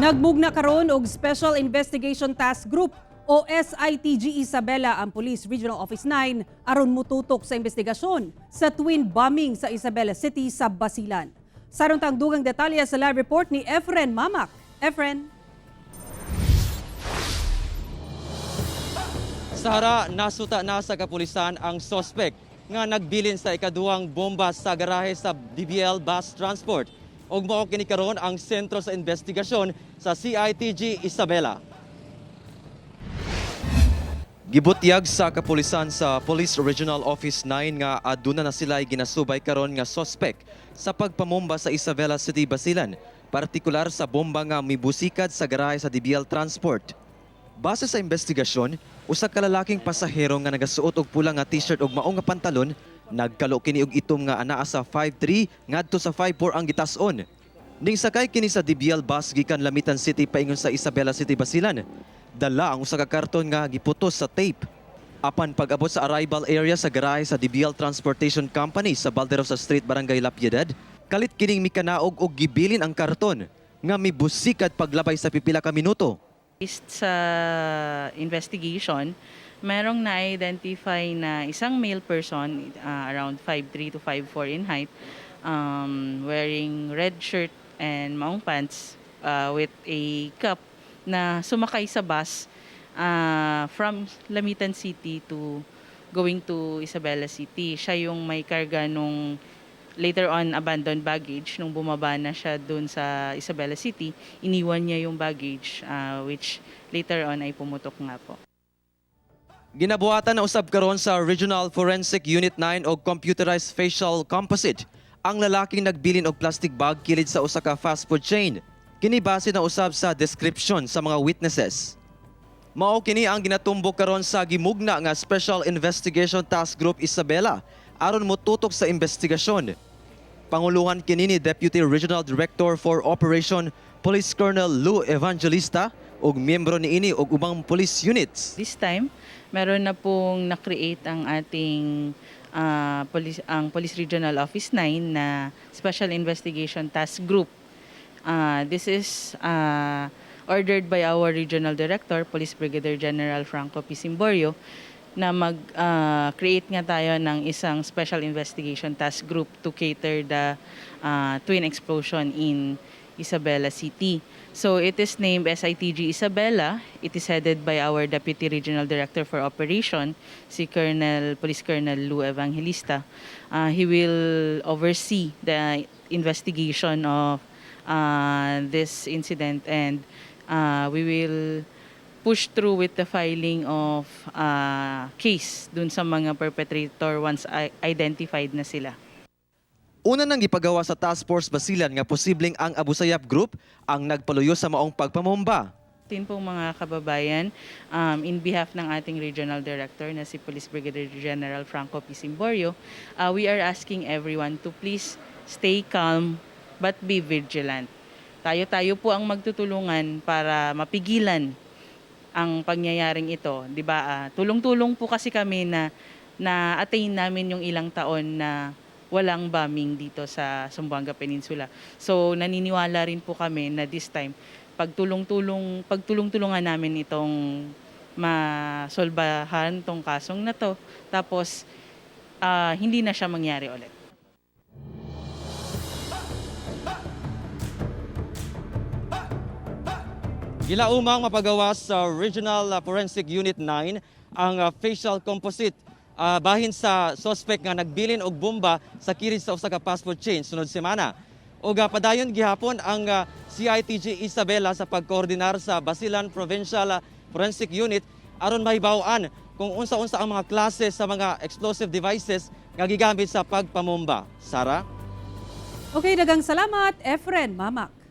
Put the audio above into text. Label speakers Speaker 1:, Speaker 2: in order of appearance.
Speaker 1: Nagmugna karon og Special Investigation Task Group o SITG Isabela ang Police Regional Office 9 aron mututok sa investigasyon sa twin bombing sa Isabela City sa Basilan. Sarong tangdugang detalye sa live report ni Efren Mamak. Efren.
Speaker 2: Sara, nasuta na sa kapulisan ang sospek nga nagbilin sa ikaduhang bomba sa garahe sa DBL Bus Transport. Og mao kini karon ang sentro sa investigasyon sa CITG Isabela. Gibutyag sa kapulisan sa Police Regional Office 9 nga aduna na sila ginasubay karon nga sospek sa pagpamomba sa Isabela City, Basilan, partikular sa bomba nga mibusikad sa garahe sa DBL Transport. Base sa investigasyon, usa ka lalaking pasahero nga nagasuot og pula nga t-shirt ug mao nga pantalon, nagkalo kini og itom nga anaa sa 5'3" ngadto sa 5'4" ang gitas-on. Ning sakay kini sa DBL bus gikan Lamitan City paingon sa Isabela City, Basilan. Dala ang usa ka karton nga giputos sa tape. Apan pag-abot sa arrival area sa garahe sa DBL Transportation Company sa Balderosa Street, Barangay La Piedad, kalit kining mikanaog og gibilin ang karton nga mibusikad paglabay sa pipila ka minuto.
Speaker 3: Based sa investigation, merong na-identify na isang male person around 5'3" to 5'4" in height, wearing red shirt and maong pants with a cap na sumakay sa bus from Lamitan City to going to Isabela City. Siya yung may karga nung later on abandoned baggage. Nung bumaba na siya dun sa Isabela City, iniwan niya yung baggage which later on ay pumutok nga po.
Speaker 2: Ginabuhatan na usab karon sa Regional Forensic Unit 9 og Computerized Facial Composite ang lalaking nagbilin og plastic bag kilid sa usa ka fast food chain. Kini base na usab sa description sa mga witnesses. Mao kini ang ginatumbok karon sa gimugna nga Special Investigation Task Group Isabela aron motutok sa investigasyon. Panguluhan kini ni Deputy Regional Director for Operation Police Colonel Lou Evangelista ug miyembro niini og ubang police units.
Speaker 3: This time, meron na pong na-create ang ating Police Regional Office 9 na Special Investigation Task Group. This is ordered by our Regional Director, Police Brigadier General Franco P. Simborio, na mag-create nga tayo ng isang Special Investigation Task Group to cater the twin explosion in Isabela City. So it is named SITG Isabela. It is headed by our Deputy Regional Director for Operation, si Police Colonel Lou Evangelista. He will oversee the investigation of this incident, and we will push through with the filing of case dun sa mga perpetrator once identified na sila.
Speaker 2: Una nang gipagawa sa Task Force Basilan nga posibleng ang Abu Sayyaf Group ang nagpaluyo sa maong pagpamomba.
Speaker 3: Tin pong mga kababayan, in behalf ng ating Regional Director na si Police Brigadier General Franco P. Simborio, we are asking everyone to please stay calm but be vigilant. Tayo po ang magtutulungan para mapigilan ang pangyayaring ito, 'di ba? Tulong-tulong po kasi kami na attain namin yung ilang taon na walang bombing dito sa Zamboanga Peninsula. So naniniwala rin po kami na this time pagtulong-tulungan namin itong masolbahan tong kasong na to, tapos hindi na siya mangyari ulit.
Speaker 2: Gilaumang mapagawas sa Regional Forensic Unit 9 ang facial composite bahin sa suspect nga nagbilin og bomba sa kilid sa usa ka fast food chain sunod semana. Og padayon gihapon ang CITG Isabela sa pagkoordinar sa Basilan Provincial Forensic Unit aron mahibaw-an kung unsa-unsa ang mga klase sa mga explosive devices nga gigamit sa pagpamomba. Sara?
Speaker 1: Okay, dagang salamat, Efren Mamak.